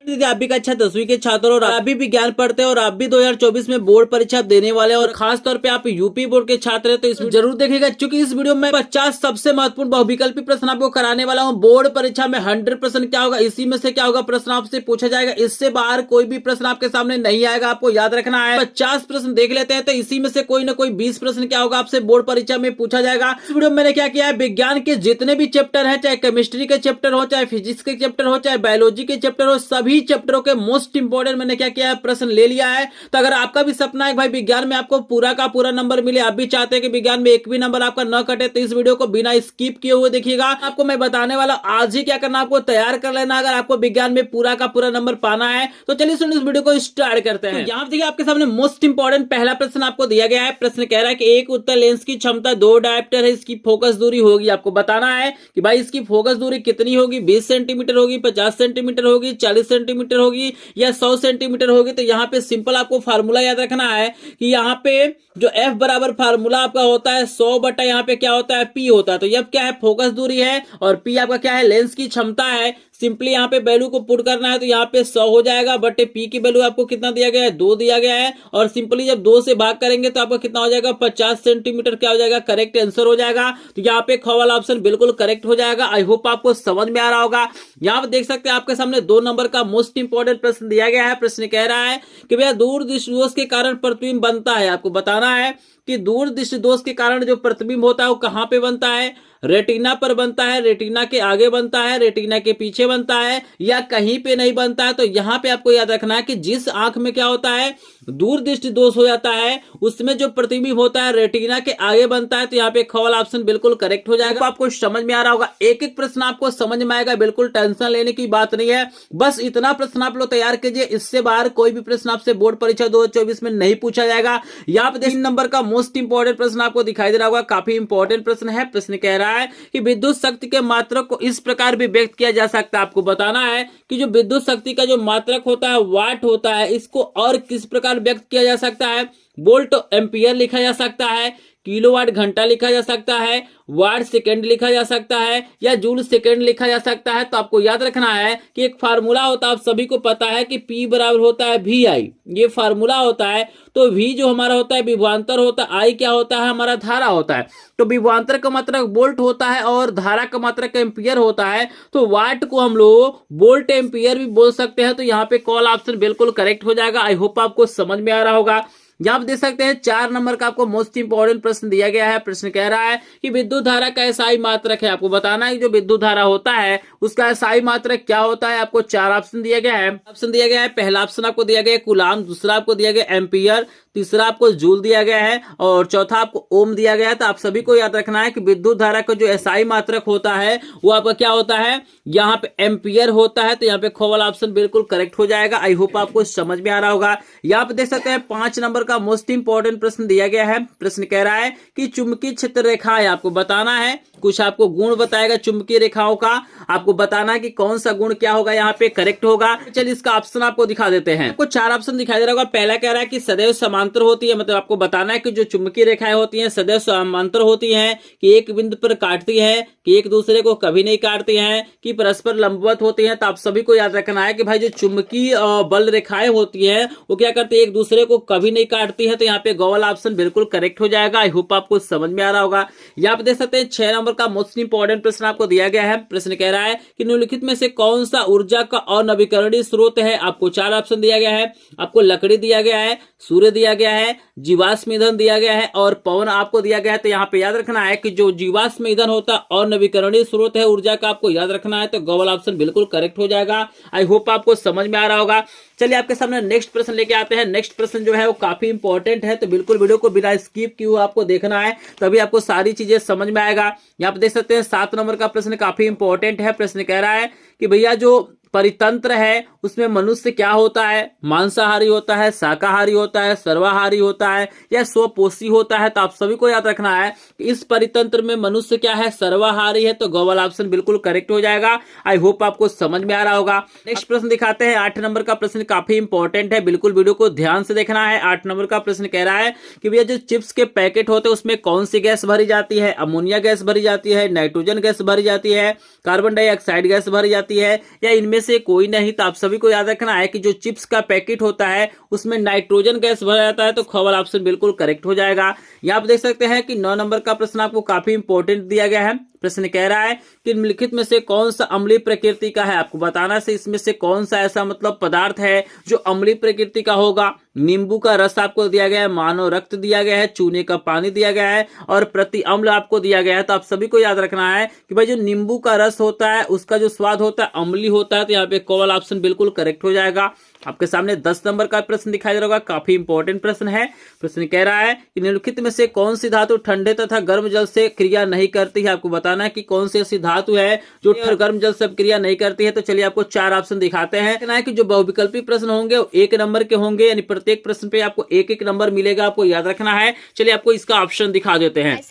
यदि आप भी कक्षा 10वीं के छात्र और आप भी विज्ञान पढ़ते हैं और आप भी 2024 में बोर्ड परीक्षा देने वाले हैं और खास तौर पे आप यूपी बोर्ड के छात्र हैं तो इसमें जरूर देखिएगा, क्योंकि इस वीडियो में 50 सबसे महत्वपूर्ण बहुविकल्पी प्रश्न आपको कराने वाला हूं। बोर्ड परीक्षा में 100% क्या होगा, इसी में से क्या होगा प्रश्न आपसे पूछा जाएगा, इससे बाहर कोई भी प्रश्न आपके सामने नहीं आएगा, आपको याद रखना है। 50 प्रश्न देख लेते हैं तो इसी में से कोई ना कोई 20 प्रश्न क्या होगा आपसे बोर्ड परीक्षा में पूछा जाएगा। इस वीडियो में मैंने क्या किया है, विज्ञान के जितने भी चैप्टर है, चाहे केमिस्ट्री के चैप्टर हो, चाहे फिजिक्स के चैप्टर हो, चाहे बायोलॉजी के चैप्टर हो, सभी चैप्टरों के मोस्ट इंपोर्टेंट मैंने क्या किया है, प्रश्न ले लिया है। तो अगर आपका भी सपना है भाई विज्ञान में आपको पूरा का पूरा नंबर मिले, आप भी चाहते हैं कि विज्ञान में एक भी नंबर आपका न कटे, तो इस वीडियो को बिना स्किप किए हुए देखिएगा। आपको मैं बताने वाला आज ही क्या करना, आपको तैयार कर लेना अगर आपको विज्ञान में पूरा का पूरा नंबर पाना है। तो चलिए सुनिए, इस वीडियो को स्टार्ट करते हैं। तो यहाँ देखिए आपके सामने मोस्ट इंपोर्टेंट पहला प्रश्न आपको दिया गया है। प्रश्न कह रहा है कि एक उत्तल लेंस की क्षमता 2 डायोप्टर है, इसकी फोकस दूरी होगी, आपको बताना है कि भाई इसकी फोकस दूरी कितनी होगी, 20 सेंटीमीटर होगी, 50 सेंटीमीटर होगी, 40 सेंटीमीटर होगी या 100 सेंटीमीटर होगी। तो यहाँ पे सिंपल आपको फार्मूला याद रखना है कि यहाँ पे जो F बराबर फार्मूला आपका होता है 100 बटा यहाँ पे क्या होता है P होता है। तो ये क्या है, फोकस दूरी है और P आपका क्या है, लेंस की क्षमता है। सिंपली यहाँ पे वैल्यू को पुट करना है तो यहाँ पे 100 हो जाएगा, बटे P की वैल्यू आपको कितना दिया गया है, 2 दिया गया है। और सिंपली जब 2 से भाग करेंगे तो आपका कितना हो जाएगा, 50 सेंटीमीटर क्या हो जाएगा, करेक्ट आंसर हो जाएगा। तो यहाँ पे ख वाला ऑप्शन बिल्कुल करेक्ट हो जाएगा। आई होप आपको समझ में आ रहा होगा। यहाँ पे देख सकते हैं आपके सामने 2 नंबर का मोस्ट इंपोर्टेंट प्रश्न दिया गया है। प्रश्न कह रहा है कि भैया दूर दृष्टि दोष के कारण प्रतिबिंब बनता है, आपको बताना है कि दूर दृष्टि दोष के कारण जो प्रतिबिंब होता है वो कहां पे बनता है, रेटिना पर बनता है, रेटिना के आगे बनता है, रेटिना के पीछे बनता है या कहीं पे नहीं बनता है। तो यहाँ पे आपको याद रखना है कि जिस आंख में क्या होता है, दूर दृष्टि दोष हो जाता है, उसमें जो प्रतिबिंब होता है रेटिना के आगे बनता है। तो यहाँ पे ख वाला ऑप्शन बिल्कुल करेक्ट हो जाएगा। आपको समझ में आ रहा होगा, एक एक प्रश्न आपको समझ में आएगा, बिल्कुल टेंशन लेने की बात नहीं है। बस इतना प्रश्न आप लोग तैयार कीजिए, इससे बाहर कोई भी प्रश्न आपसे बोर्ड परीक्षा 2024 में नहीं पूछा जाएगा। यहाँ पे 3 नंबर का मोस्ट इंपोर्टेंट प्रश्न आपको दिखाई दे रहा होगा, काफी इंपॉर्टेंट प्रश्न है। प्रश्न कह रहा है कि विद्युत शक्ति के मात्रक को इस प्रकार भी व्यक्त किया जा सकता है। आपको बताना है कि जो विद्युत शक्ति का जो मात्रक होता है, वाट होता है, इसको और किस प्रकार व्यक्त किया जा सकता है, वोल्ट एम्पियर लिखा जा सकता है, किलोवाट घंटा लिखा जा सकता है, वाट सेकंड लिखा जा सकता है या जूल सेकंड लिखा जा सकता है। तो आपको याद रखना है कि एक फार्मूला होता है, आप सभी को पता है कि P बराबर होता है VI, ये फार्मूला होता है। तो V जो हमारा होता है विभवांतर होता है, I क्या होता है, हमारा धारा होता है। तो विभवांतर का मात्रक वोल्ट होता है और धारा का मात्रक एम्पियर होता है। तो वाट को हम लोग वोल्ट एम्पियर भी बोल सकते हैं। तो यहाँ पे कॉल ऑप्शन बिल्कुल करेक्ट हो जाएगा। आई होप आपको समझ में आ रहा होगा। यहाँ आप देख सकते हैं 4 नंबर का आपको मोस्ट इंपोर्टेंट प्रश्न दिया गया है। प्रश्न कह रहा है कि विद्युत धारा का एसआई मात्रक है। आपको बताना है कि जो विद्युत धारा होता है उसका एसआई मात्रक क्या होता है। आपको 4 ऑप्शन दिया गया है। ऑप्शन दिया गया है, पहला ऑप्शन आपको दिया गया है कूलाम, दूसरा आपको दिया गया एम्पियर, तीसरा आपको जूल दिया गया है और चौथा आपको ओम दिया गया है। तो आप सभी को याद रखना है कि विद्युत धारा का जो एसआई मात्रक होता है वो आपका क्या होता है, यहाँ पे एम्पियर होता है। तो यहाँ पे ख वाला ऑप्शन बिल्कुल करेक्ट हो जाएगा। आई होप आपको समझ में आ रहा होगा। यहाँ पे देख सकते हैं 5 नंबर का मोस्ट इंपोर्टेंट प्रश्न दिया गया है। प्रश्न कह रहा है कि चुंबकीय क्षेत्र रेखा है, आपको बताना है, कुछ आपको गुण बताएगा चुंबकीय रेखाओं का, आपको बताना है कि कौन सा गुण क्या होगा यहाँ पे करेक्ट होगा। चलिए इसका ऑप्शन आपको दिखा देते हैं। आपको 4 ऑप्शन दिखाई दे रहा होगा। पहला कह रहा है कि सदैव समांतर होती है, मतलब आपको बताना है कि जो चुंबकीय रेखाएं होती हैं सदैव समांतर होती हैं, कि एक बिंदु पर काटती हैं, कि एक दूसरे को कभी नहीं काटती हैं, कि परस्पर लंबवत होती हैं। तो आप सभी को याद रखना है कि भाई जो चुंबकीय बल रेखाएं होती हैं वो क्या करती है, एक दूसरे को कभी नहीं काटती है। तो यहाँ पे ग वाला ऑप्शन बिल्कुल करेक्ट हो जाएगा। आई होप आपको समझ में आ रहा होगा। यहाँ पे देख सकते हैं 6 नंबर का मोस्ट इंपोर्टेंट प्रश्न आपको दिया गया है। प्रश्न कह रहा है कि निम्नलिखित में से कौन सा ऊर्जा का अनवीकरणीय स्रोत है। आपको 4 ऑप्शन दिया गया है। आपको लकड़ी दिया गया है, सूर्य दिया गया है, जीवाश्म ईंधन दिया गया है और पवन आपको दिया गया है। तो यहाँ पे याद रखना है कि जो जीवाश्म ईंधन होता है अनवीकरणीय स्रोत है ऊर्जा का, आपको याद रखना है। तो ग वाला ऑप्शन बिल्कुल करेक्ट हो जाएगा। आई होप आपको समझ में आ रहा होगा। चलिए आपके सामने नेक्स्ट प्रश्न लेके आते हैं। नेक्स्ट प्रश्न जो है वो काफी इंपॉर्टेंट है, तो बिल्कुल वीडियो को बिना स्किप किए हुए आपको देखना है, तभी आपको सारी चीजें समझ में आएगा। यहाँ पे देख सकते हैं 7 नंबर का प्रश्न काफी इंपॉर्टेंट है। प्रश्न कह रहा है कि भैया जो परितंत्र है उसमें मनुष्य क्या होता है, मांसाहारी होता है, शाकाहारी होता है, सर्वाहारी होता है या स्वपोषी होता है। तो आप सभी को याद रखना है कि इस परितंत्र में मनुष्य क्या है, सर्वाहारी है। तो ग वाला ऑप्शन बिल्कुल करेक्ट हो जाएगा। आई होप आपको समझ में आ रहा होगा। नेक्स्ट प्रश्न दिखाते हैं। 8 नंबर का प्रश्न काफी इंपॉर्टेंट है, बिल्कुल वीडियो को ध्यान से देखना है। 8 नंबर का प्रश्न कह रहा है कि भैया जो चिप्स के पैकेट होते हैं उसमें कौन सी गैस भरी जाती है, अमोनिया गैस भरी जाती है, नाइट्रोजन गैस भरी जाती है, कार्बन डाइऑक्साइड गैस भरी जाती है या इनमें इनमें से कोई नहीं। तो आप सभी को याद रखना है कि जो चिप्स का पैकेट होता है उसमें नाइट्रोजन गैस भरा जाता है। तो ख वाला ऑप्शन बिल्कुल करेक्ट हो जाएगा। यहाँ आप देख सकते हैं कि 9 नंबर का प्रश्न आपको काफी इंपॉर्टेंट दिया गया है। प्रश्न कह रहा है कि निम्नलिखित में से कौन सा अम्लीय प्रकृति का है। आपको बताना से इसमें से कौन सा ऐसा मतलब पदार्थ है जो अम्लीय प्रकृति का होगा। नींबू का रस आपको दिया गया है, मानव रक्त दिया गया है, चूने का पानी दिया गया है और प्रति अम्ल आपको दिया गया है। तो आप सभी को याद रखना है कि भाई जो नींबू का रस होता है उसका जो स्वाद होता है अम्लीय होता है। तो यहाँ पे क वाला ऑप्शन बिल्कुल करेक्ट हो जाएगा। आपके सामने 10 नंबर का प्रश्न दिखाई दे रहा होगा, काफी इंपॉर्टेंट प्रश्न है। प्रश्न कह रहा है कि निम्नलिखित में से कौन सी धातु ठंडे तथा गर्म जल से क्रिया नहीं करती है। आपको बताना है कि कौन सी ऐसी धातु है जो गर्म जल से क्रिया नहीं करती है। तो चलिए आपको 4 ऑप्शन दिखाते हैं। कहना है कि जो बहुविकल्पी प्रश्न होंगे वो 1 नंबर के होंगे, यानी प्रत्येक प्रश्न पे आपको 1-1 नंबर मिलेगा, आपको याद रखना है। चलिए आपको इसका ऑप्शन दिखा देते हैं।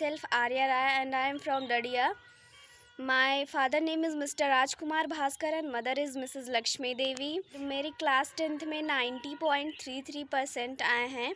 My father name is Mr. Rajkumar Bhaskar and mother is Mrs. Lakshmi Devi. मेरी क्लास 10th में 90.33% आए हैं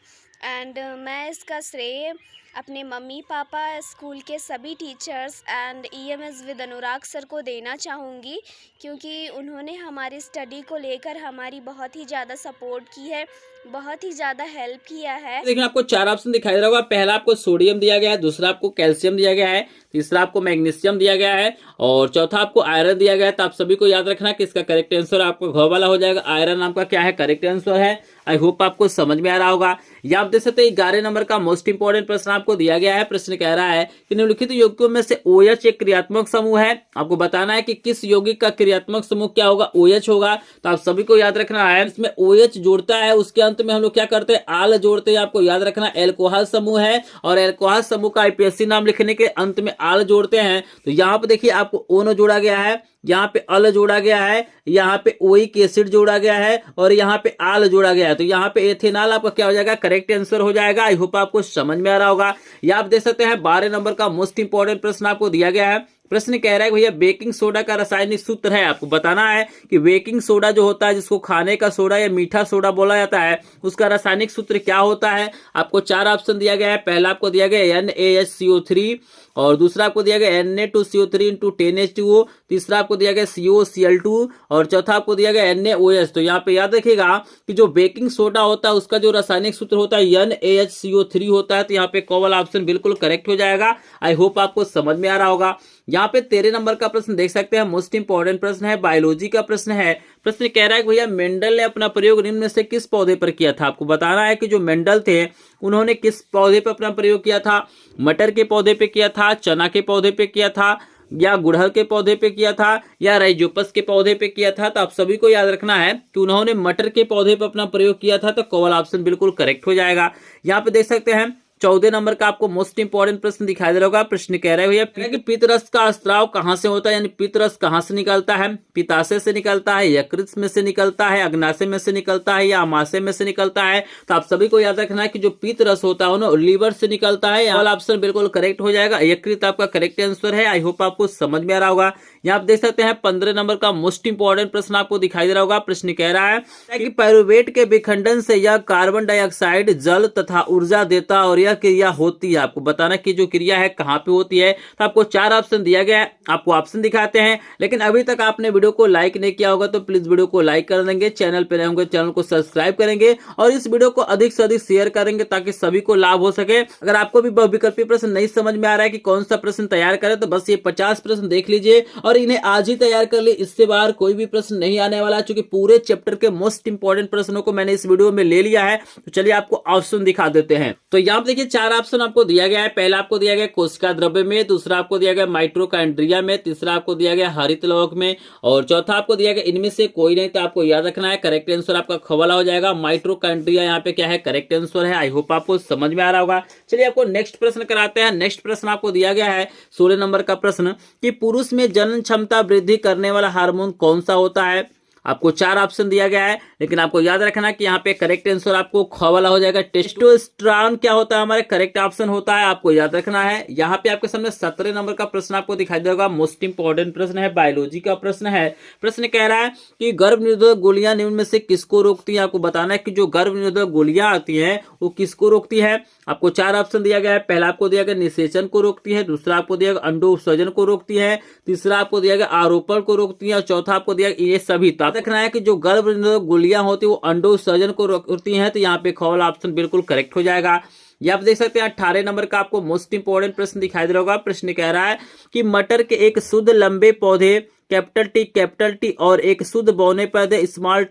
एंड मैं इसका श्रेय अपने मम्मी पापा, स्कूल के सभी teachers and EMS with Anurag sir को देना चाहूँगी, क्योंकि उन्होंने हमारी स्टडी को लेकर हमारी बहुत ही ज़्यादा सपोर्ट की है, बहुत ही ज़्यादा हेल्प किया है। देखिए आपको 4 ऑप्शन दिखाई दे रहा होगा। पहला आपको सोडियम दिया गया है, दूसरा आपको कैल्शियम दिया गया है, तीसरा आपको मैग्नीशियम दिया गया है और चौथा आपको आयरन दिया गया है। तो आप सभी को याद रखना कि इसका करेक्ट आंसर आपको घ वाला हो जाएगा। आयरन आपका क्या है, करेक्ट आंसर है। आई होप आपको समझ में आ रहा होगा। या आप देख सकते हैं 11 नंबर का मोस्ट इंपोर्टेंट प्रश्न आपको दिया गया है। प्रश्न कह रहा है कि निम्नलिखित यौगिकों में से OH एक क्रियात्मक समूह है। आपको बताना है कि किस यौगिक का क्रियात्मक समूह क्या होगा, OH होगा। तो आप सभी को याद रखना है इसमें OH जोड़ता है, उसके अंत में हम लोग क्या करते हैं, आल जोड़ते हैं। आपको याद रखना एल्कोहल समूह है और एल्कोहल समूह का IPSC नाम लिखने के अंत में आल जोड़ते हैं। तो यहाँ पे देखिए आपको ओनो जोड़ा गया है, यहाँ पे अल जोड़ा गया है, यहाँ पे ओइक एसिड जोड़ा गया है और यहाँ पे आल जोड़ा गया है। तो यहाँ पे एथेनॉल आपका क्या हो जाएगा, करेक्ट आंसर हो जाएगा। आई होप आपको समझ में आ रहा होगा। या आप देख सकते हैं 12 नंबर का मोस्ट इंपोर्टेंट प्रश्न आपको दिया गया है। प्रश्न कह रहा है भैया बेकिंग सोडा का रासायनिक सूत्र है। आपको बताना है कि बेकिंग सोडा जो होता है, जिसको खाने का सोडा या मीठा सोडा बोला जाता है, उसका रासायनिक सूत्र क्या होता है। आपको 4 ऑप्शन दिया गया है। पहला आपको दिया गया NaHCO3 और दूसरा आपको दिया गया Na2CO3 × 10H2O, तीसरा आपको दिया गया COCl2 और चौथा आपको दिया गया NaOH। तो यहाँ पे याद रखिएगा कि जो बेकिंग सोडा होता है उसका जो रासायनिक सूत्र होता है NaHCO3 होता है। तो यहाँ पे क वाला ऑप्शन बिल्कुल करेक्ट हो जाएगा। आई होप आपको समझ में आ रहा होगा। यहाँ पे 13 नंबर का प्रश्न देख सकते हैं, मोस्ट इंपोर्टेंट प्रश्न है, बायोलॉजी का प्रश्न है। प्रश्न कह रहा है कि भैया मेंडल ने अपना प्रयोग निम्न में से किस पौधे पर किया था। आपको बताना है कि जो मेंडल थे उन्होंने किस पौधे पर अपना प्रयोग किया था। मटर के पौधे पे किया था, चना के पौधे पे किया था, या गुड़हल के पौधे पे किया था, या राइजोपस के पौधे पे किया था। तो आप सभी को याद रखना है कि उन्होंने मटर के पौधे पर अपना प्रयोग किया था। तो क वाला ऑप्शन बिल्कुल करेक्ट हो जाएगा। यहाँ पे देख सकते हैं 14 नंबर का आपको मोस्ट इंपोर्टेंट प्रश्न दिखाई दे रहा होगा। प्रश्न कह रहे भैया कि पित्त रस का स्त्राव कहां से होता है, यानी पित्त रस कहां से निकलता है। पिताशय से निकलता है, यकृत में से निकलता है, अग्नाशय में से निकलता है या आमाशय में से निकलता है। तो आप सभी को याद रखना है कि जो पित्त रस होता है वो लीवर से निकलता है। वाला ऑप्शन बिल्कुल करेक्ट हो जाएगा। यकृत आपका करेक्ट आंसर है। आई होप आपको समझ में आ रहा होगा। यहाँ आप देख सकते हैं 15 नंबर का मोस्ट इंपोर्टेंट प्रश्न आपको दिखाई दे रहा होगा। प्रश्न कह रहा है कि पायरुवेट के विखंडन से यह कार्बन डाइऑक्साइड, जल तथा ऊर्जा देता और यह क्रिया होती है। आपको बताना कि जो क्रिया है कहाँ पे होती है। तो आपको 4 ऑप्शन दिया गया है, आपको ऑप्शन दिखाते हैं। लेकिन अभी तक आपने वीडियो को लाइक नहीं किया होगा तो प्लीज वीडियो को लाइक कर देंगे, चैनल पे नए होंगे चैनल को सब्सक्राइब करेंगे और इस वीडियो को अधिक से अधिक शेयर करेंगे ताकि सभी को लाभ हो सके। अगर आपको भी बहुविकल्पी प्रश्न नहीं समझ में आ रहा है कि कौन सा प्रश्न तैयार करें तो बस ये 50 प्रश्न देख लीजिए और इन्हें आज ही तैयार कर ले। इससे बाहर कोई भी प्रश्न नहीं आने वाला, चूंकि पूरे चैप्टर के मोस्ट इंपोर्टेंट प्रश्नों को मैंने इस वीडियो में ले लिया है। तो चलिए आपको ऑप्शन दिखा देते हैं। तो यहाँ देखिए 4 ऑप्शन आपको दिया गया है। पहला आपको दिया गया कोशिका द्रव्य में, दूसरा आपको दिया गया माइटोकॉन्ड्रिया में, तीसरा आपको दिया गया हरित लौह में और चौथा आपको दिया गया इनमें से कोई नहीं। तो आपको याद रखना है करेक्ट आंसर आपका ख वाला हो जाएगा। माइटोकॉन्ड्रिया यहाँ पे क्या है, करेक्ट आंसर है। आई होप आपको समझ में आ रहा होगा। चलिए आपको नेक्स्ट प्रश्न कराते हैं। नेक्स्ट प्रश्न आपको दिया गया है 16 नंबर का प्रश्न कि पुरुष में जनन क्षमता वृद्धि करने वाला हार्मोन कौन सा होता है। आपको 4 ऑप्शन दिया गया है, लेकिन आपको याद रखना कि यहाँ पे करेक्ट आंसर आपको ख वाला हो जाएगा। टेस्टोस्टेरोन क्या होता है, हमारे करेक्ट ऑप्शन होता है, आपको याद रखना है। यहाँ पे आपके सामने 17 नंबर का प्रश्न आपको दिखाई देगा, मोस्ट इंपॉर्टेंट प्रश्न है, बायोलॉजी का प्रश्न है। प्रश्न कह रहा है कि गर्भ निरोधक गोलियां निम्न में से किसको रोकती है। आपको बताना है कि जो गर्भ निरोधक गोलियां आती हैं वो किसको रोकती है। आपको 4 ऑप्शन दिया गया है। पहला आपको दिया गया निषेचन को रोकती है, दूसरा आपको दिया गया अंडो उत्सर्जन को रोकती है, तीसरा आपको दिया गया आरोपण को रोकती है और चौथा आपको दिया गया ये सभी। तो देखना है कि जो गर्भ निरोधक गोलियां होती है वो अंडो उत्सर्जन को रोकती हैं, तो यहाँ पे ख वाला ऑप्शन बिल्कुल करेक्ट हो जाएगा। ये आप देख सकते हैं 18 नंबर का आपको मोस्ट इंपोर्टेंट प्रश्न दिखाई दे रहा होगा। प्रश्न कह रहा है कि मटर के एक शुद्ध लंबे पौधे कैपिटल टी और एक शुद्ध बौने पौधे स्मॉल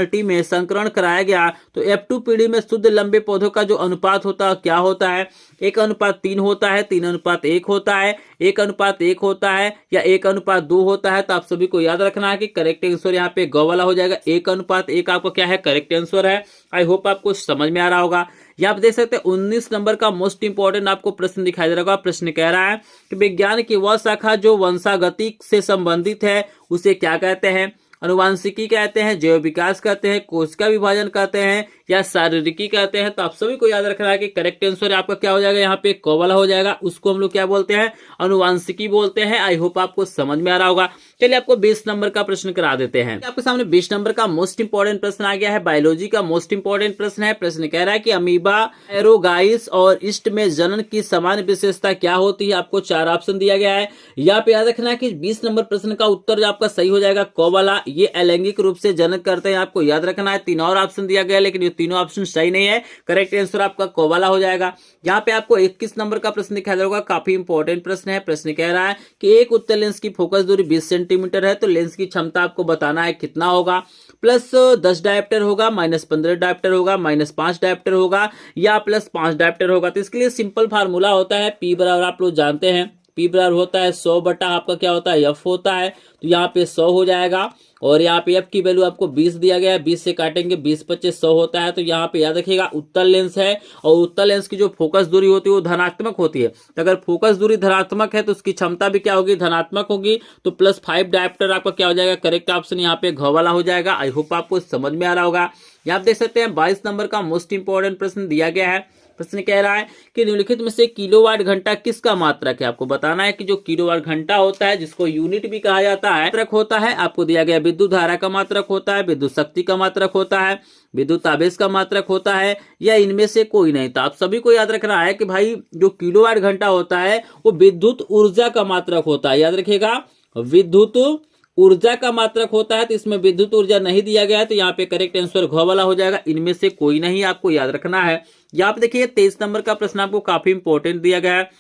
टी में संकरण कराया गया तो F2 पीढ़ी में शुद्ध लंबे पौधों का जो अनुपात होता है क्या होता है। 1:3 होता है, 3:1 होता है, 1:1 होता है या 1:2 होता है। तो आप सभी को याद रखना है कि करेक्ट आंसर यहाँ पे ग वाला हो जाएगा। 1:1 आपको क्या है, करेक्ट आंसर है। आई होप आपको समझ में आ रहा होगा। ये आप देख सकते हैं 19 नंबर का मोस्ट इंपोर्टेंट आपको प्रश्न दिखाई दे रहा होगा। प्रश्न कह रहा है कि विज्ञान की वह शाखा जो वंशागति से संबंधित है उसे क्या कहते हैं। अनुवांशिकी कहते हैं, जैव विकास कहते हैं, कोशिका विभाजन कहते हैं या शारीरिकी कहते हैं। तो आप सभी को याद रखना है कि करेक्ट आंसर आपका क्या हो जाएगा, यहाँ पे क वाला हो जाएगा। उसको हम लोग क्या बोलते हैं, अनुवांशिकी बोलते हैं। आई होप आपको समझ में आ रहा होगा। चलिए आपको 20 नंबर का प्रश्न करा देते हैं। आपके सामने 20 नंबर का मोस्ट इंपोर्टेंट प्रश्न आ गया है, बायोलॉजी का मोस्ट इंपोर्टेंट प्रश्न है। प्रश्न कह रहा है कि अमीबा, एरोगाइस और ईस्ट में जनन की समान विशेषता क्या होती है। आपको 4 ऑप्शन दिया गया है। यहाँ पे याद रखना है कि 20 नंबर प्रश्न का उत्तर आपका सही हो जाएगा क वाला। ये अलैंगिक रूप से जनन करते हैं, आपको याद रखना है। 3 और ऑप्शन दिया गया लेकिन ये तीनों ऑप्शन सही नहीं है। करेक्ट आंसर आपका क वाला हो जाएगा। यहाँ पे आपको 21 नंबर का प्रश्न दिखाई देगा, काफी इंपॉर्टेंट प्रश्न है। प्रश्न कह रहा है कि एक उत्तल लेंस की फोकस दूरी 20 सेंटीमीटर है तो लेंस की क्षमता आपको बताना है कितना होगा। प्लस 10 डायप्टर होगा, माइनस 15 डायप्टर होगा, माइनस 5 डायप्टर होगा या प्लस 5 डायप्टर होगा। तो इसके लिए सिंपल फार्मूला होता है P बराबर आप लोग जानते हैं, P बराबर होता है 100 बटा आपका क्या होता है F होता है। तो यहाँ पे 100 हो जाएगा और यहाँ पे F की वैल्यू आपको 20 दिया गया है। 20 से काटेंगे 20 25 100 होता है। तो यहाँ पे याद रखिएगा उत्तल लेंस है और उत्तल लेंस की जो फोकस दूरी होती है वो धनात्मक होती है। तो अगर फोकस दूरी धनात्मक है तो उसकी क्षमता भी क्या होगी, धनात्मक होगी। तो प्लस 5 डायप्टर आपका क्या हो जाएगा, करेक्ट ऑप्शन यहाँ पे घ वाला हो जाएगा। आई होप आपको समझ में आ रहा होगा। यहाँ आप देख सकते हैं 22 नंबर का मोस्ट इंपोर्टेंट प्रश्न दिया गया है। प्रश्न कह रहा है कि निम्नलिखित में से किलोवाट घंटा किसका मात्रक है। आपको बताना है कि जो किलोवाट घंटा होता है जिसको यूनिट भी कहा जाता है, मात्रक होता है। आपको दिया गया विद्युत धारा का मात्रक होता है, विद्युत शक्ति का मात्रक होता है, विद्युत आवेश का मात्रक होता है या इनमें से कोई नहीं। तो आप सभी को याद रखना है कि भाई जो किलोवाट घंटा होता है वो विद्युत ऊर्जा का मात्रक होता है। याद रखिएगा विद्युत ऊर्जा का मात्रक होता है। तो इसमें विद्युत ऊर्जा नहीं दिया गया है तो यहाँ पे करेक्ट आंसर घ वाला हो जाएगा। इनमें से कोई नहीं, आपको याद रखना है। यहाँ पे देखिए 23 नंबर का प्रश्न आपको काफी इंपॉर्टेंट दिया गया है।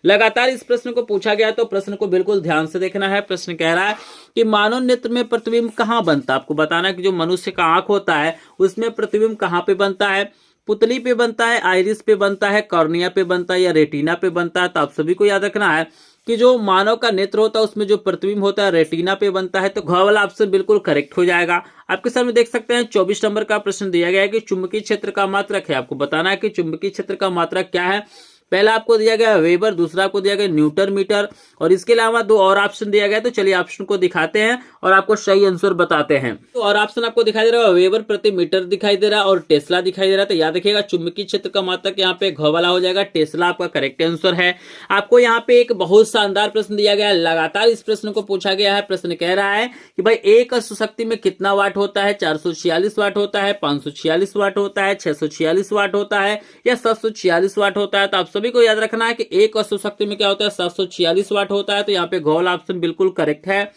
लगातार इस प्रश्न को पूछा गया तो प्रश्न को बिल्कुल ध्यान से देखना है। प्रश्न कह रहा है कि मानव नेत्र में प्रतिबिंब कहाँ बनता है। आपको बताना है कि जो मनुष्य का आंख होता है उसमें प्रतिबिंब कहाँ पे बनता है। पुतली पे बनता है, आइरिस पे बनता है, कॉर्निया पे बनता है या रेटिना पे बनता है। तो आप सभी को याद रखना है कि जो मानव का नेत्र होता है उसमें जो प्रतिबिंब होता है रेटिना पे बनता है। तो घ वाला ऑप्शन बिल्कुल करेक्ट हो जाएगा। आपके सामने देख सकते हैं 24 नंबर का प्रश्न दिया गया है कि चुंबकीय क्षेत्र का मात्रक है। आपको बताना है कि चुंबकीय क्षेत्र का मात्रक क्या है। पहला आपको दिया गया वेबर, दूसरा आपको दिया गया न्यूटन मीटर और इसके अलावा 2 और ऑप्शन दिया गया। तो चलिए ऑप्शन को दिखाते हैं और आपको सही आंसर बताते हैं। तो और ऑप्शन आपको दिखाई दे रहा है वेबर प्रति मीटर दिखाई दे रहा है और टेस्ला दिखाई दे रहा है। तो याद रखिएगा चुंबकीय क्षेत्र का मात्रक यहाँ पे घ वाला हो जाएगा। टेस्ला आपका करेक्ट आंसर है। आपको यहाँ पे एक बहुत शानदार प्रश्न दिया गया है, लगातार इस प्रश्न को पूछा गया है। प्रश्न कह रहा है कि भाई एक अश्वशक्ति में कितना वाट होता है। 446 वाट होता है, 546 वाट होता है, 646 वाट होता है या 746 वाट होता है। तो आप सभी को याद रखना है कि एक अश्वशक्ति में क्या होता है, 746 वाट होता है। तो यहाँ पे घ वाला ऑप्शन बिल्कुल करेक्ट है।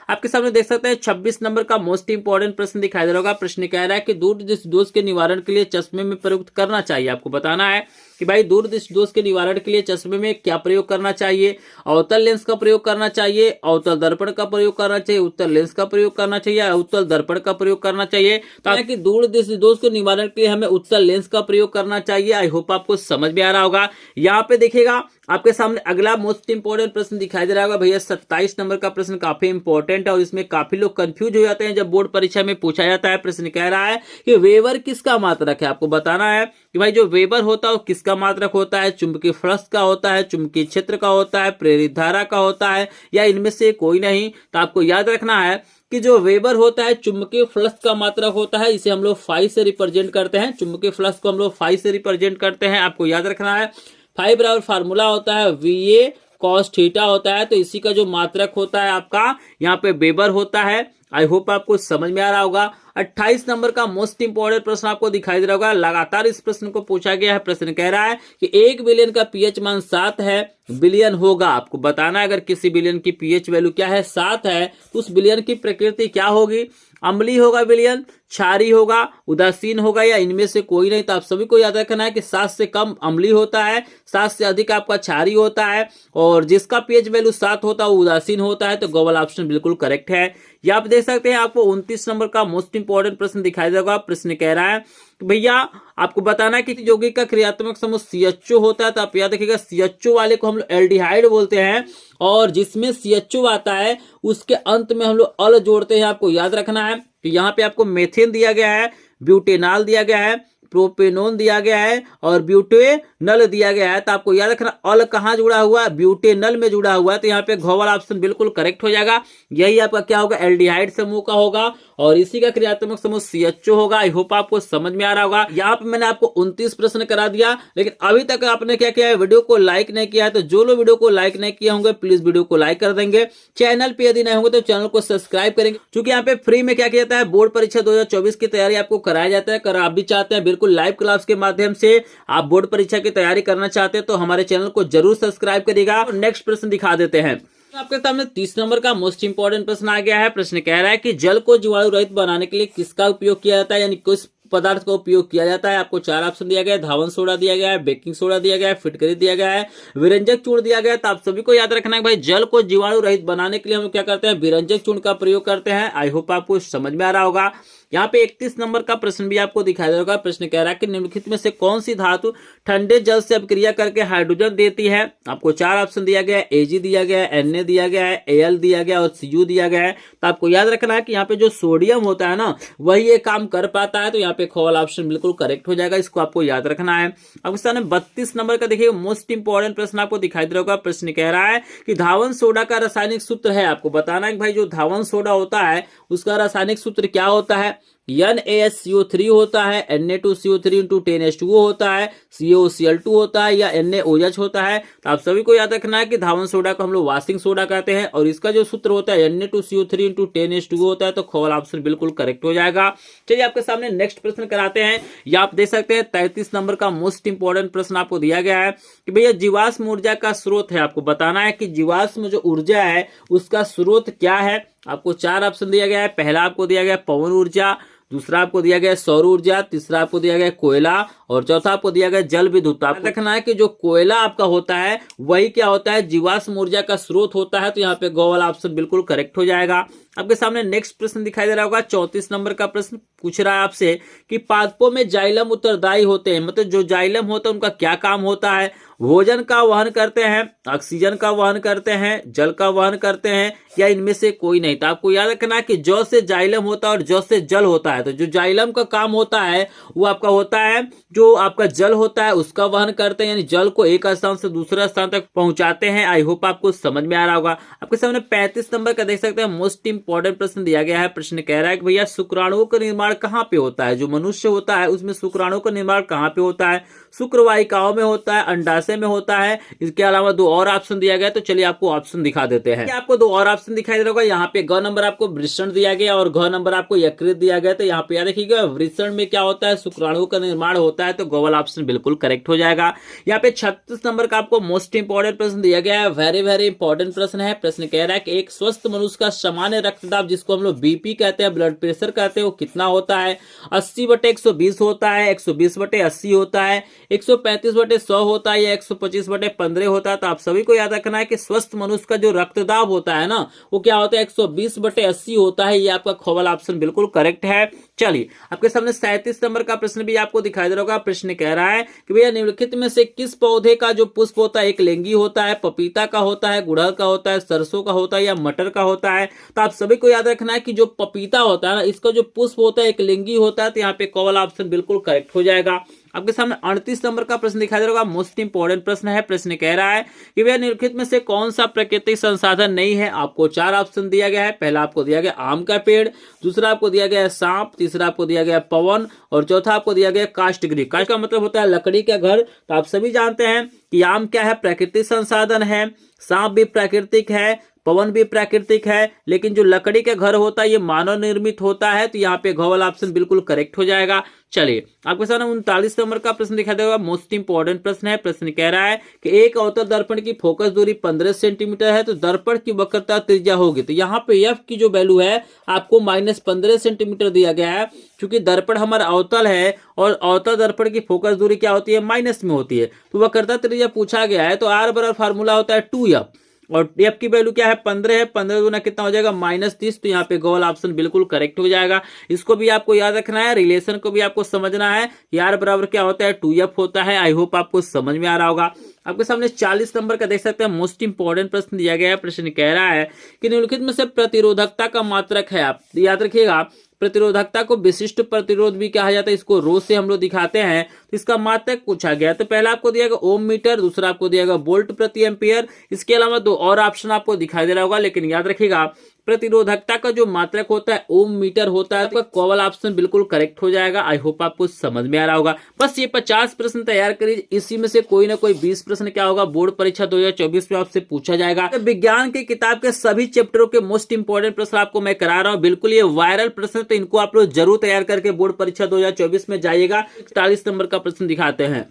आपके सामने देख सकते हैं 26 नंबर का मोस्ट इंपोर्टेंट प्रश्न दिखाई दे रहा होगा। प्रश्न कह रहा है कि दूरदृष्टि दोष के निवारण के लिए चश्मे में प्रयुक्त करना चाहिए। आपको बताना है कि भाई दूरदृष्टि दोष के निवारण के लिए चश्मे में क्या प्रयोग करना चाहिए। अवतल लेंस का प्रयोग करना चाहिए, अवतल दर्पण का प्रयोग करना चाहिए, उत्तल लेंस का प्रयोग करना चाहिए, अवतल दर्पण का प्रयोग करना चाहिए। ताकि दूरदृष्टि दोष के निवारण के लिए हमें उत्तल लेंस का प्रयोग करना चाहिए। आई होप आपको समझ में आ रहा होगा। यहाँ पे देखिएगा आपके सामने अगला मोस्ट इंपोर्टेंट प्रश्न दिखाई दे रहा होगा भैया 27 नंबर का प्रश्न काफी इंपॉर्टेंट है और इसमें काफी लोग कंफ्यूज हो जाते हैं जब बोर्ड परीक्षा में पूछा जाता है। प्रश्न कह रहा है कि वेबर किसका मात्रक है। आपको बताना है कि भाई जो वेबर होता है वो किसका मात्रक होता है। चुंबकीय फ्लक्स का होता है, चुंबकीय क्षेत्र का होता है, प्रेरित धारा का होता है या इनमें से कोई नहीं। तो आपको याद रखना है कि जो वेबर होता है चुंबकीय फ्लक्स का मात्रक होता है, इसे हम लोग फाई से रिप्रेजेंट करते हैं। चुंबकीय फ्लक्स को हम लोग फाई से रिप्रेजेंट करते हैं, आपको याद रखना है। फाई बराबर फार्मूला होता है VA cos थीटा होता है, तो इसी का जो मात्रक होता है आपका यहाँ पे वेबर होता है। आई होप आपको समझ में आ रहा होगा। 28 नंबर का मोस्ट इंपोर्टेंट प्रश्न आपको दिखाई दे रहा होगा। लगातार इस प्रश्न को पूछा गया है। प्रश्न कह रहा है कि 1 बिलियन का पीएच मान 7 है, बिलियन होगा। आपको बताना है अगर किसी बिलियन की पीएच वैल्यू क्या है, 7 है, तो उस बिलियन की प्रकृति क्या होगी। अम्लीय होगा बिलियन, क्षारीय होगा, उदासीन होगा, या इनमें से कोई नहीं। तो आप सभी को याद रखना है कि 7 से कम अम्लीय होता है, 7 से अधिक आपका क्षारीय होता है, और जिसका पीएच वैल्यू 7 होता है वो उदासीन होता है। तो गो वाला ऑप्शन बिल्कुल करेक्ट है। या आप देख सकते हैं आपको 29 नंबर का मोस्ट इंपोर्टेंट प्रश्न दिखाई देगा। प्रश्न कह रहा है कि भैया आपको बताना है कि यौगिक का क्रियात्मक समूह CHO होता है। तो आप याद रखिएगा CHO वाले को हम लोग एल्डिहाइड बोलते हैं, और जिसमें CHO आता है उसके अंत में हम लोग अल जोड़ते हैं। आपको याद रखना है कि यहाँ पे आपको मेथेन दिया गया है, ब्यूटेनॉल दिया गया है, प्रोपेनोन दिया गया है, और ब्यूटेनल दिया गया है। तो आपको याद रखना अल कहाँ जुड़ा हुआ है, ब्यूटेनल में जुड़ा हुआ है। तो यहाँ पे घ वाला ऑप्शन बिल्कुल करेक्ट हो जाएगा। यही आपका क्या होगा, एल्डिहाइड समूह का होगा, और इसी का क्रियात्मक समूह CHO होगा। आई होप आपको समझ में आ रहा होगा। यहाँ पे मैंने आपको 29 प्रश्न करा दिया, लेकिन अभी तक आपने क्या किया है, वीडियो को लाइक नहीं किया है। तो जो लोग वीडियो को लाइक नहीं किए होंगे प्लीज वीडियो को लाइक कर देंगे। चैनल पे यदि नहीं होंगे तो चैनल को सब्सक्राइब करेंगे, क्योंकि यहाँ पे फ्री में क्या किया जाता है, बोर्ड परीक्षा 2024 की तैयारी आपको कराया जाता है। अगर आप भी चाहते हैं बिल्कुल लाइव क्लास के माध्यम से आप बोर्ड परीक्षा की तैयारी करना चाहते हैं तो हमारे चैनल को जरूर सब्सक्राइब करिएगा। नेक्स्ट प्रश्न दिखा देते हैं। आपके सामने 30 नंबर का मोस्ट इंपोर्टेंट प्रश्न आ गया है। प्रश्न कह रहा है कि जल को जीवाणु रहित बनाने के लिए किसका उपयोग किया जाता है, यानी किस पदार्थ का उपयोग किया जाता है। आपको 4 ऑप्शन दिया गया है। धावन सोडा दिया गया है, बेकिंग सोडा दिया गया है, फिटकरी दिया गया है, विरंजक चूर्ण दिया गया है। तो आप सभी को याद रखना है भाई, जल को जीवाणु रहित बनाने के लिए हम क्या करते हैं, विरंजक चूर्ण का प्रयोग करते हैं। आई होप आपको समझ में आ रहा होगा। यहाँ पे 31 नंबर का प्रश्न भी आपको दिखाई देगा। प्रश्न कह रहा है कि निम्नलिखित में से कौन सी धातु ठंडे जल से अभिक्रिया करके हाइड्रोजन देती है। आपको 4 ऑप्शन दिया गया है। Ag दिया गया है, Na दिया गया है, Al दिया गया और Cu दिया गया है। तो आपको याद रखना है कि यहाँ पे जो सोडियम होता है ना, वही ये काम कर पाता है। तो यहाँ पे ख वाला ऑप्शन बिल्कुल करेक्ट हो जाएगा, इसको आपको याद रखना है। अब इस 32 नंबर का देखिए मोस्ट इंपोर्टेंट प्रश्न आपको दिखाई दे रहा होगा। प्रश्न कह रहा है कि धावन सोडा का रासायनिक सूत्र है। आपको बताना है कि भाई जो धावन सोडा होता है उसका रासायनिक सूत्र क्या होता है। NaSCO3 होता है, Na2CO3 × 10H2O होता है, CaOCl2 होता है, या NaOH होता है। तो आप सभी को याद रखना है कि धावन सोडा को हम लोग वाशिंग सोडा कहते हैं, और इसका जो सूत्र होता है Na2CO3 × 10H2O होता है। तो ख वाला ऑप्शन बिल्कुल करेक्ट हो जाएगा। चलिए आपके सामने नेक्स्ट प्रश्न कराते हैं। या आप देख सकते हैं 33 नंबर का मोस्ट इंपोर्टेंट प्रश्न आपको दिया गया है कि भैया जीवाश्म ऊर्जा का स्रोत है। आपको बताना है कि जीवाश्म जो ऊर्जा है उसका स्रोत क्या है। आपको 4 ऑप्शन दिया गया है। पहला आपको दिया गया पवन ऊर्जा, दूसरा आपको दिया गया सौर ऊर्जा, तीसरा आपको दिया गया कोयला, और चौथा आपको दिया गया जल विद्युत। आपको रखना है कि जो कोयला आपका होता है वही क्या होता है, जीवाश्म ऊर्जा का स्रोत होता है। तो यहाँ पे गो वाला ऑप्शन बिल्कुल करेक्ट हो जाएगा। आपके सामने नेक्स्ट प्रश्न दिखाई दे रहा होगा। 34 नंबर का प्रश्न पूछ रहा है आपसे कि पादपों में जाइलम उत्तरदायी होते हैं। मतलब जो जाइलम होता है उनका क्या काम होता है। भोजन का वहन करते हैं, ऑक्सीजन का वहन करते हैं, जल का वहन करते हैं, या इनमें से कोई नहीं। तो आपको याद रखना है कि जौ से जाइलम होता है और जौ से जल होता है। तो जो जाइलम का काम होता है वो आपका होता है, जो आपका जल होता है उसका वहन करते हैं, यानी जल को एक स्थान से दूसरे स्थान तक पहुंचाते हैं। आई होप आपको समझ में आ रहा होगा। आपके सामने 35 नंबर का देख सकते हैं मोस्ट इंपोर्टेंट प्रश्न दिया गया है। प्रश्न कह रहा है कि भैया शुक्राणुओं का निर्माण कहाँ पे होता है। जो मनुष्य होता है उसमें शुक्राणुओं का निर्माण कहाँ पे होता है। शुक्रवाहिकाओं में होता है, अंडाशय में होता है। इसके अलावा 2 और ऑप्शन दिया गया। तो चलिए आपको ऑप्शन दिखा देते हैं। आपको 2 और ऑप्शन दिखाई दे रहा होगा। यहाँ पे ग नंबर आपको वृषण दिया गया और घ नंबर आपको यकृत दिया गया। तो यहाँ पे याद रखिएगा वृषण में क्या होता है, शुक्राणुओं का निर्माण होता है। तो ग वाला ऑप्शन बिल्कुल करेक्ट हो जाएगा। यहाँ पे 36 नंबर का आपको मोस्ट इंपोर्टेंट प्रश्न दिया गया है। वेरी वेरी इंपॉर्टेंट प्रश्न है। प्रश्न कह रहा है कि एक स्वस्थ मनुष्य का सामान्य रक्तदाब, जिसको हम लोग बीपी कहते हैं, ब्लड प्रेशर कहते हैं, वो कितना होता है। 80/120 होता है, 120/80 होता है, 135/100 होता है, या 125/15 होता है। तो आप सभी को याद रखना है कि स्वस्थ मनुष्य का जो रक्तदाब होता है ना, वो क्या होता है, 120/80 होता है। ये आपका ख वाला ऑप्शन बिल्कुल करेक्ट है। चलिए आपके सामने 37 नंबर का प्रश्न भी आपको दिखाई दे रहा होगा। प्रश्न कह रहा है कि भैया निम्नलिखित में से किस पौधे का जो पुष्प होता है एक लिंगी होता है। पपीता का होता है, गुड़हल का होता है, सरसों का होता है, या मटर का होता है। तो आप सभी को याद रखना है कि जो पपीता होता है ना, इसका जो पुष्प होता है एक लिंगी होता है। तो यहाँ पे क वाला ऑप्शन बिल्कुल करेक्ट हो जाएगा। आपके सामने 38 नंबर का प्रश्न दिखाई दे रहा होगा। मोस्ट इंपोर्टेंट प्रश्न है। प्रश्न कह रहा है कि वह निम्नलिखित में से कौन सा प्राकृतिक संसाधन नहीं है। आपको 4 ऑप्शन दिया गया है। पहला आपको दिया गया आम का पेड़, दूसरा आपको दिया गया सांप, तीसरा आपको दिया गया पवन और चौथा आपको दिया गया काष्ठगृह। काष्ठ का मतलब होता है लकड़ी का घर। तो आप सभी जानते हैं कि आम क्या है, प्राकृतिक संसाधन है, सांप भी प्राकृतिक है, पवन भी प्राकृतिक है, लेकिन जो लकड़ी का घर होता है ये मानव निर्मित होता है। तो यहाँ पे घ वाला ऑप्शन बिल्कुल करेक्ट हो जाएगा। चलिए आपके सामने 39 नंबर का प्रश्न दिखाई देगा। मोस्ट इंपोर्टेंट प्रश्न है। प्रश्न कह रहा है कि एक अवतल दर्पण की फोकस दूरी 15 सेंटीमीटर है तो दर्पण की वक्रता त्रिज्या होगी। तो यहाँ पे एफ की जो वैल्यू है आपको -15 सेंटीमीटर दिया गया है, क्योंकि दर्पण हमारा अवतल है और अवतल दर्पण की फोकस दूरी क्या होती है, माइनस में होती है। तो वक्रता त्रिज्या पूछा गया है तो आर बराबर फार्मूला होता है 2f और एफ की वैल्यू क्या है 15 है। 15 गुना कितना हो जाएगा -30। तो यहाँ पे गोल ऑप्शन बिल्कुल करेक्ट हो जाएगा। इसको भी आपको याद रखना है, रिलेशन को भी आपको समझना है। यार बराबर क्या होता है 2f होता है। आई होप आपको समझ में आ रहा होगा। आपके सामने 40 नंबर का देख सकते हैं मोस्ट इंपोर्टेंट प्रश्न दिया गया है। प्रश्न कह रहा है कि निम्नलिखित में से प्रतिरोधकता का मात्रक है। आप याद रखिएगा प्रतिरोधकता को विशिष्ट प्रतिरोध भी कहा जाता है। इसको रो से हम लोग दिखाते हैं। तो इसका मात्रक पूछा गया तो पहला आपको दिया गया ओम मीटर, दूसरा आपको दिया गया वोल्ट प्रति एम्पियर। इसके अलावा 2 और ऑप्शन आपको दिखाई दे रहा होगा, लेकिन याद रखिएगा प्रतिरोधकता का जो मात्रक होता है ओम मीटर होता है। तो कोवल ऑप्शन बिल्कुल करेक्ट हो जाएगा। आई होप आपको समझ में आ रहा होगा। बस ये 50 प्रश्न तैयार करिए, इसी में से कोई ना कोई 20 प्रश्न क्या होगा बोर्ड परीक्षा 2024 में आपसे पूछा जाएगा। तो विज्ञान की किताब के सभी चैप्टरों के मोस्ट इंपोर्टेंट प्रश्न आपको मैं करा रहा हूँ। बिल्कुल ये वायरल प्रश्न, तो इनको आप लोग जरूर तैयार करके बोर्ड परीक्षा 2024 में जाइएगा। 40 नंबर का प्रश्न दिखाते हैं।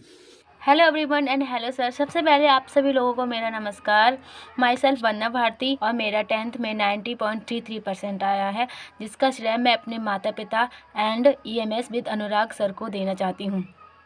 Hello everyone and hello sir. सबसे पहले आप सभी लोगों को मेरा नमस्कार। माई सेल्फ वंदना भारती और मेरा 10th में 90.33% आया है, जिसका श्रेय मैं अपने माता पिता and EMS with Anurag sir को देना चाहती हूँ।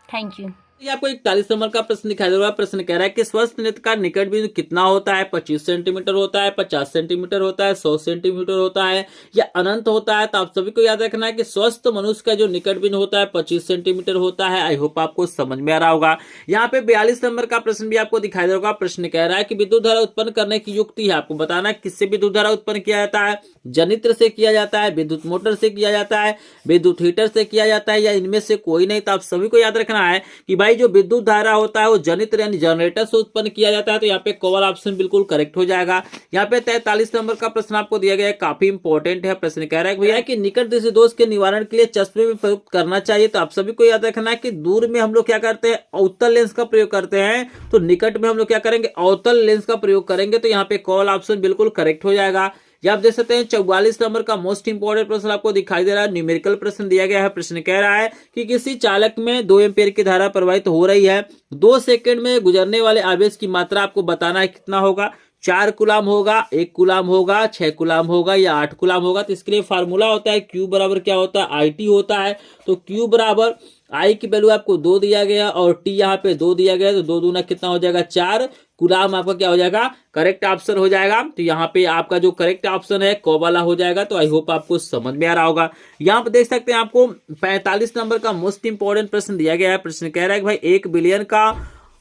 Thank you. ये आपको 41 नंबर का प्रश्न दिखाई दे रहा है। प्रश्न कह रहा है कि स्वस्थ नेत्र का निकट बिंदु कितना होता है। 25 सेंटीमीटर होता है, 50 सेंटीमीटर होता है, 100 सेंटीमीटर होता है या अनंत होता है। तो आप सभी को याद रखना है कि स्वस्थ मनुष्य का जो निकट बिंदु होता है 25 सेंटीमीटर होता है। आई होप आपको समझ में आ रहा होगा। यहाँ पे 42 नंबर का प्रश्न भी आपको दिखाई दे रहा। प्रश्न कह रहा है कि विद्युत धारा उत्पन्न करने की युक्ति है। आपको बताना है किससे विद्युत धारा उत्पन्न किया जाता है। जनित्र से किया जाता है, विद्युत मोटर से किया जाता है, विद्युत हीटर से किया जाता है या इनमें से कोई नहीं। तो आप सभी को याद रखना है कि भाई जो विद्युत धारा होता है वो जनित्र यानी जनरेटर से उत्पन्न किया जाता है। तो यहाँ पे कोवल ऑप्शन बिल्कुल करेक्ट हो जाएगा। यहाँ पे 43 नंबर का प्रश्न आपको दिया गया है, काफी इंपॉर्टेंट है। प्रश्न कह रहा है भैया कि निकट दृष्टि दोष के निवारण के लिए चश्मे में प्रयुक्त करना चाहिए। तो आप सभी को याद रखना है कि दूर में हम लोग क्या करते हैं, अवतल लेंस का प्रयोग करते हैं, तो निकट में हम लोग क्या करेंगे, अवतल लेंस का प्रयोग करेंगे। तो यहाँ पे कोवल ऑप्शन बिल्कुल करेक्ट हो जाएगा। ये आप देख सकते हैं 44 नंबर का मोस्ट इंपोर्टेंट प्रश्न आपको दिखाई दे रहा है। न्यूमेरिकल प्रश्न दिया गया है। प्रश्न कह रहा है कि किसी चालक में 2 एम्पीयर की धारा प्रवाहित हो रही है। 2 सेकंड में गुजरने वाले आवेश की मात्रा आपको बताना है कितना होगा। 4 कूलाम होगा, 1 कूलाम होगा, 6 कूलाम होगा या 8 कूलाम होगा। तो इसके लिए फार्मूला होता है Q बराबर क्या होता है, IT होता है। तो Q बराबर I की वैल्यू आपको 2 दिया गया और T यहाँ पे 2 दिया गया। तो 2 दूना कितना हो जाएगा 4 कूलाम आपका क्या हो जाएगा, करेक्ट ऑप्शन हो जाएगा। तो यहाँ पे आपका जो करेक्ट ऑप्शन है क वाला हो जाएगा। तो आई होप आपको समझ में आ रहा होगा। यहाँ पे देख सकते हैं आपको 45 नंबर का मोस्ट इंपोर्टेंट प्रश्न दिया गया है। प्रश्न कह रहा है कि भाई 1 बिलियन का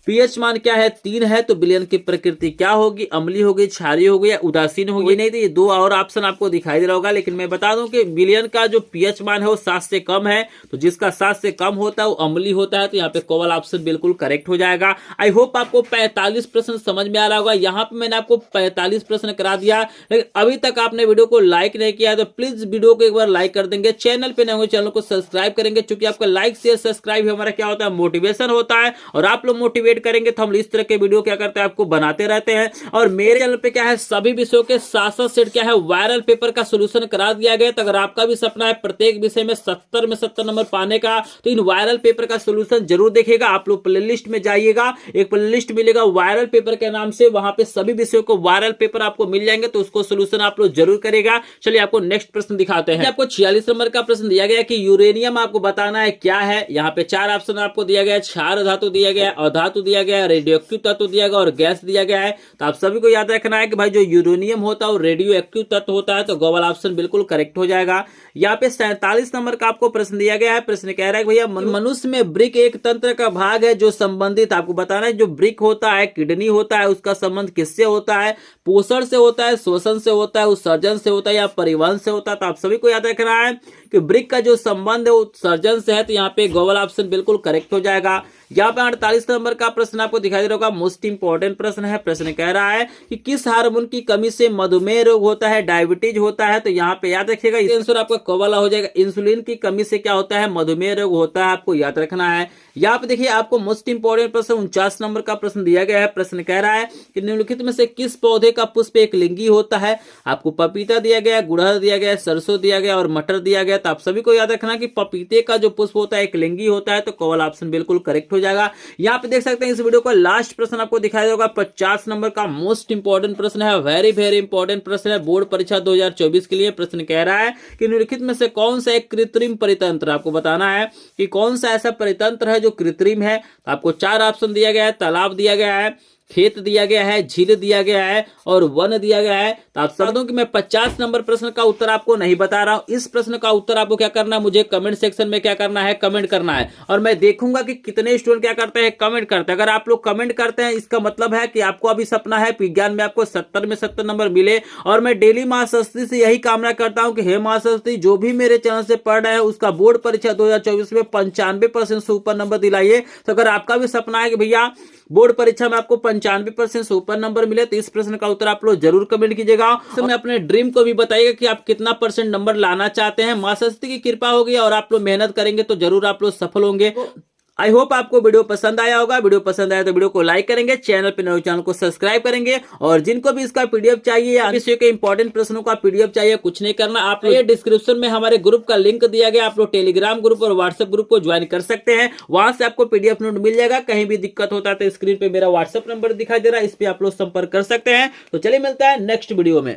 पीएच मान क्या है, 3 है। तो बिलियन की प्रकृति क्या होगी, अम्लीय होगी, क्षारीय होगी या उदासीन होगी। नहीं तो ये 2 और ऑप्शन आपको दिखाई दे रहा होगा। लेकिन मैं बता दूं कि बिलियन का जो पीएच मान है वो 7 से कम है। तो जिसका 7 से कम होता है वो अम्लीय होता है। तो यहाँ पे कोवल ऑप्शन बिल्कुल करेक्ट हो जाएगा। आई होप आपको 45 प्रश्न समझ में आ रहा होगा। यहाँ पे मैंने आपको 45 प्रश्न करा दिया, लेकिन अभी तक आपने वीडियो को लाइक नहीं किया तो प्लीज वीडियो को एक बार लाइक कर देंगे। चैनल पे नए होंगे चैनल को सब्सक्राइब करेंगे, क्योंकि आपका लाइक शेयर सब्सक्राइब हमारा क्या होता है, मोटिवेशन होता है। और आप लोग मोटिवेट करेंगे तो हम इस तरह के वीडियो क्या करते हैं, आपको बनाते रहते हैं। और मेरे चैनल पे क्या है, सभी विषयों के 7 सेट क्या है वायरल पेपर का सोल्यूशन करा दिया गया। तो अगर आपका भी सपना है प्रत्येक विषय में 70 में 70 नंबर पाने का, तो इन वायरल पेपर का सोल्यूशन जरूर देखिएगा। आप लोग प्लेलिस्ट में जाइएगा, एक प्लेलिस्ट मिलेगा वायरल पेपर के नाम से, वहां पे सभी विषयों को वायरल पेपर आपको मिल जाएंगे। तो उसको सोल्यूशन आप लोग जरूर करेगा। चलिए आपको नेक्स्ट प्रश्न दिखाते हैं। आपको 46 नंबर का प्रश्न दिया गया कि यूरेनियम आपको बताना है क्या है। यहाँ पे 4 ऑप्शन आपको दिया गया है। क्षार धातु दिया गया है, अधातु तत्व दिया गया है, रेडियो एक्टिव तत्व दिया गया और गैस दिया गया है। तो आप सभी को याद रखना है कि भाई जो यूरेनियम होता है वो रेडियो एक्टिव तत्व होता है, तो ग वाला ऑप्शन बिल्कुल करेक्ट हो जाएगा। यहाँ पे 47 नंबर का आपको प्रश्न दिया गया है। प्रश्न कह रहा है भैया मनुष्य में ब्रिक एक तंत्र का भाग है जो संबंधित, आपको बताना है जो ब्रिक होता है, किडनी होता है, उसका संबंध किससे होता है? पोषण से होता है, शोषण से होता है, उत्सर्जन से होता है या परिवहन से होता है? तो आप सभी को याद रखना है कि ब्रिक का जो संबंध है वो उत्सर्जन से है, तो यहाँ पे ग वाला ऑप्शन बिल्कुल करेक्ट हो जाएगा। यहाँ पे 48 नंबर का प्रश्न आपको दिखाई दे रहा होगा, मोस्ट इंपॉर्टेंट प्रश्न है। प्रश्न कह रहा है कि किस हार्मोन की कमी से मधुमेह रोग होता है, डायबिटीज होता है? तो यहाँ पे याद रखिएगा इसका आंसर आपका क वाला हो जाएगा। इंसुलिन की कमी से क्या होता है? मधुमेह रोग होता है, आपको याद रखना है। यहाँ पे देखिए आपको मोस्ट इंपॉर्टेंट प्रश्न 49 नंबर का प्रश्न दिया गया है। प्रश्न कह रहा है कि निम्नलिखित में से किस पौधे का पुष्प एक लिंगी होता है? आपको पपीता दिया गया, गुड़हल दिया गया, सरसों दिया गया और मटर दिया गया। तो आप सभी को याद रखना कि पपीते का जो पुष्प होता है एक लिंगी होता है, तो क वाला ऑप्शन बिल्कुल करेक्ट हो जाएगा। यहाँ पे देख सकते हैं इस वीडियो का लास्ट प्रश्न आपको दिखाई देगा 50 नंबर का मोस्ट इंपॉर्टेंट प्रश्न है, वेरी वेरी इंपॉर्टेंट प्रश्न है बोर्ड परीक्षा 2024 के लिए। प्रश्न कह रहा है कि निम्नलिखित में से कौन सा एक कृत्रिम परितंत्र, आपको बताना है कि कौन सा ऐसा परितंत्र है जो कृत्रिम है। तो आपको 4 ऑप्शन दिया गया है, तालाब दिया गया है, खेत दिया गया है, झील दिया गया है और वन दिया गया है। तो आप समझ दो कि मैं 50 नंबर प्रश्न का उत्तर आपको नहीं बता रहा हूं। इस प्रश्न का उत्तर आपको क्या करना है, मुझे कमेंट सेक्शन में क्या करना है, कमेंट करना है और मैं देखूंगा कि कितने स्टूडेंट क्या करते हैं, कमेंट करते हैं। अगर आप लोग कमेंट करते हैं इसका मतलब है कि आपको अभी सपना है विज्ञान में आपको 70 में 70 नंबर मिले। और मैं डेली मां सरस्वती से यही कामना करता हूं कि हे मां सरस्वती जो भी मेरे चैनल से पढ़ रहे हैं उसका बोर्ड परीक्षा 2024 में 95% से ऊपर नंबर दिलाइए। तो अगर आपका भी सपना है कि भैया बोर्ड परीक्षा में आपको 95% से ऊपर नंबर मिले, तो इस प्रश्न का उत्तर आप लोग जरूर कमेंट कीजिएगा। तो मैं अपने ड्रीम को भी बताइएगा कि आप कितना % नंबर लाना चाहते हैं। मां सरस्वती की कृपा होगी और आप लोग मेहनत करेंगे तो जरूर आप लोग सफल होंगे। आई होप आपको वीडियो पसंद आया होगा। वीडियो पसंद आया तो वीडियो को लाइक करेंगे, चैनल पे नए चैनल को सब्सक्राइब करेंगे और जिनको भी इसका पीडीएफ चाहिए या विषय के इंपॉर्टेंट प्रश्नों का पीडीएफ चाहिए, कुछ नहीं करना, आप ये डिस्क्रिप्शन में हमारे ग्रुप का लिंक दिया गया, आप लोग टेलीग्राम ग्रुप और व्हाट्सएप ग्रुप को ज्वाइन कर सकते हैं। वहां से आपको पीडीएफ नोट मिल जाएगा। कहीं भी दिक्कत होता है तो स्क्रीन पे मेरा व्हाट्सएप नंबर दिखाई दे रहा है, इस पे आप लोग संपर्क कर सकते हैं। तो चलिए मिलता है नेक्स्ट वीडियो में।